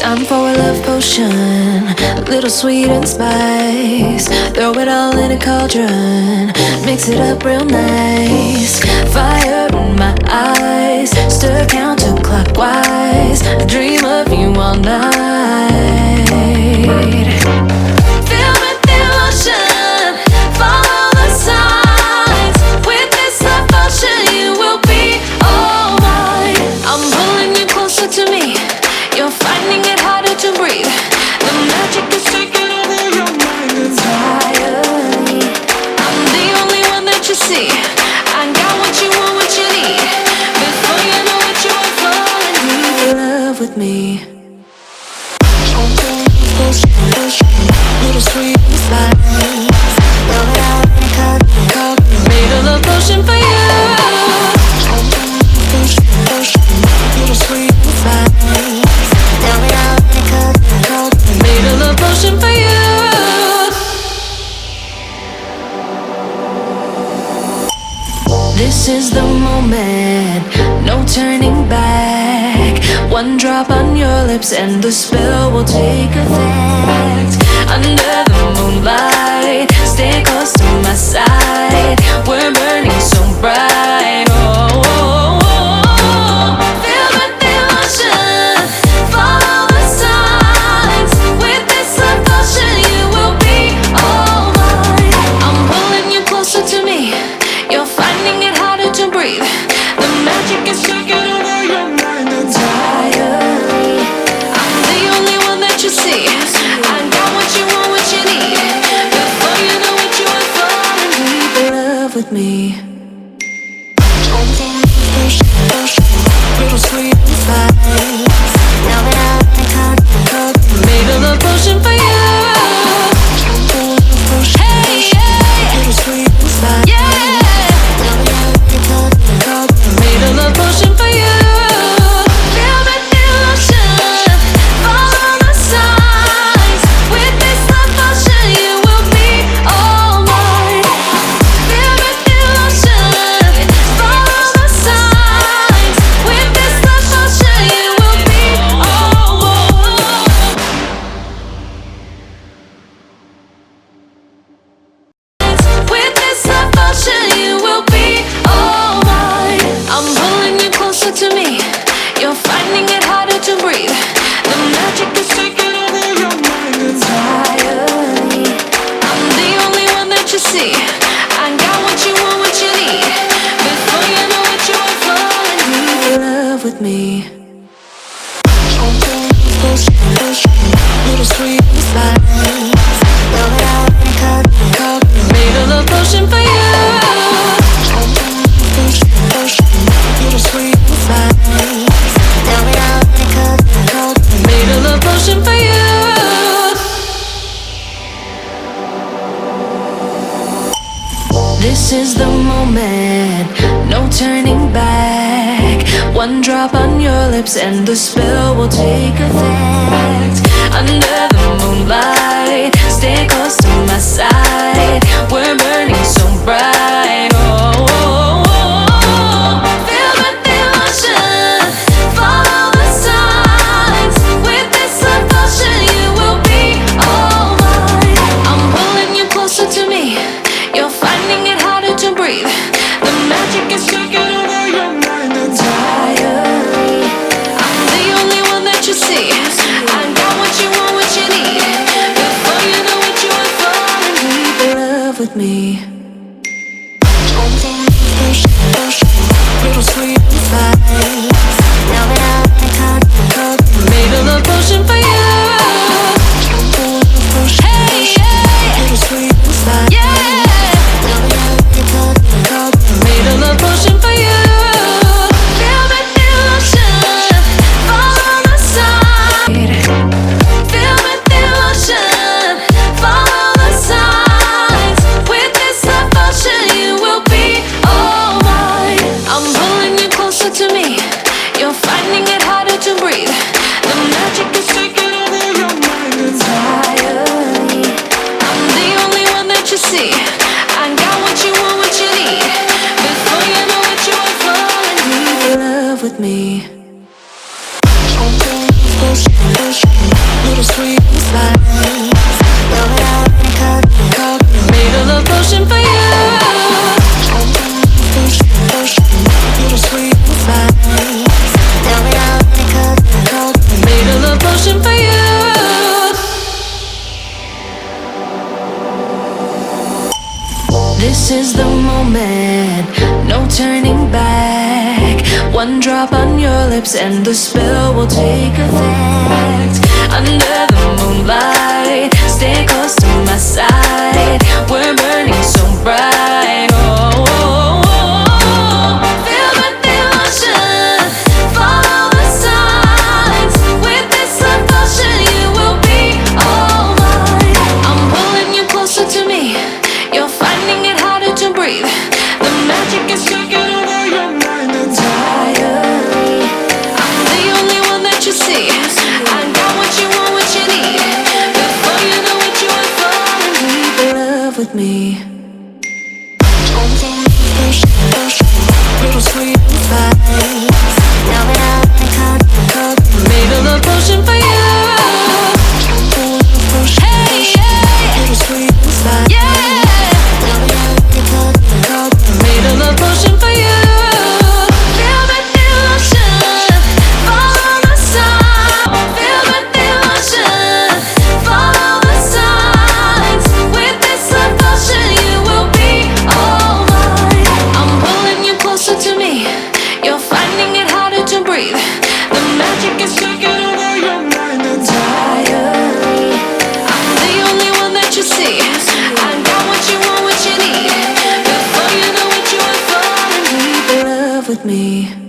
Time for a love potion, a little sweet and spice. Throw it all in a cauldron, mix it up real nice. Fire in my eyes, stir counterclockwise. I dream of you all night. Filled with devotion, follow the signs. With this love potion, you will be all mine. I'm pulling you closer to me. You're finding it harder to breathe. The magic is taking over your mind entirely. I'm the only one that you see. I got what you want, what you need. Before you know what you are falling in love with me. Little sweet spice. Made a love potion for you. Little sweet spice. Made a love potion for you. This is the moment, no turning back. One drop on your lips and the spell will take effect. Under the moonlight, stay close to my side. We're burning so bright. Oh, oh, oh. Filled with devotion, follow the signs. With this love potion, you will be all mine. I'm pulling you closer to me. You're finding it harder to breathe. The magic is taking over your mind entirely. I'm the only one that you see. I got what you want, what you need. Before you know what you are falling deep in love with me. Little sweet spice. Made a love potion for you. Hey, yeah. Little sweet spice. Yeah. Made a love potion for you. Filled with devotion, follow the signs. With this love potion, you will be all mine. Filled with devotion, follow the signs. With this love potion, you will be all mine. With this love potion, you will be all mine. I'm pulling you closer to me. You're finding it harder to breathe. The magic is taking over your mind entirely. I'm the only one that you see. I got what you want, what you need. Before you know what you are falling deep in love with me. Little sweet spice. Made a love potion for you. Little sweet spice. Made a love potion for you. This is the moment, no turning back. One drop on your lips and the spell will take effect. Under the moonlight, stay close to my side. We're burning so bright. Oh, oh, oh, oh. Filled with devotion, follow the signs. With this love potion, you will be all mine. I'm pulling you closer to me. You're finding it harder to breathe. The magic is taking over your mind entirely. I'm the only one that you see. I got what you want, what you need. Before you know what you are falling deep in love with me. Little sweet spice. Made a love potion for you. Hey, yeah. Little sweet spice. Yeah. Made a love potion for you. Filled with devotion, follow the signs. Filled with devotion, follow the signs. With this love potion, you will be all mine. I'm pulling you closer to me. You're finding it harder to breathe. The magic is taking over. This is the moment, no turning back. One drop on your lips and the spell will take effect. Under the moonlight, stay close to my side. We're burning so bright. Oh, oh, oh, oh. Feel the devotion, follow the signs. With this devotion, you will be all mine. I'm pulling you closer to me. You're finding it harder to breathe. The magic is taking over your mind entirely. I'm the only one that you see. I got what you want, what you need. Before you know it, you are falling deep in love with me. Little sweet fire. Now that I made a love potion for you. Hey, yeah. Little sweet fire. Yeah. Made a love potion for you. Feel the devotion, follow the sign. Feel the devotion, follow the signs. With this devotion, you will be all mine. I'm pulling you closer to me. You're finding it harder to breathe. The magic is taking over your mind entirely. I'm the only one that you see. I got what you want, what you need. Before you know it, you are falling deep in love with me.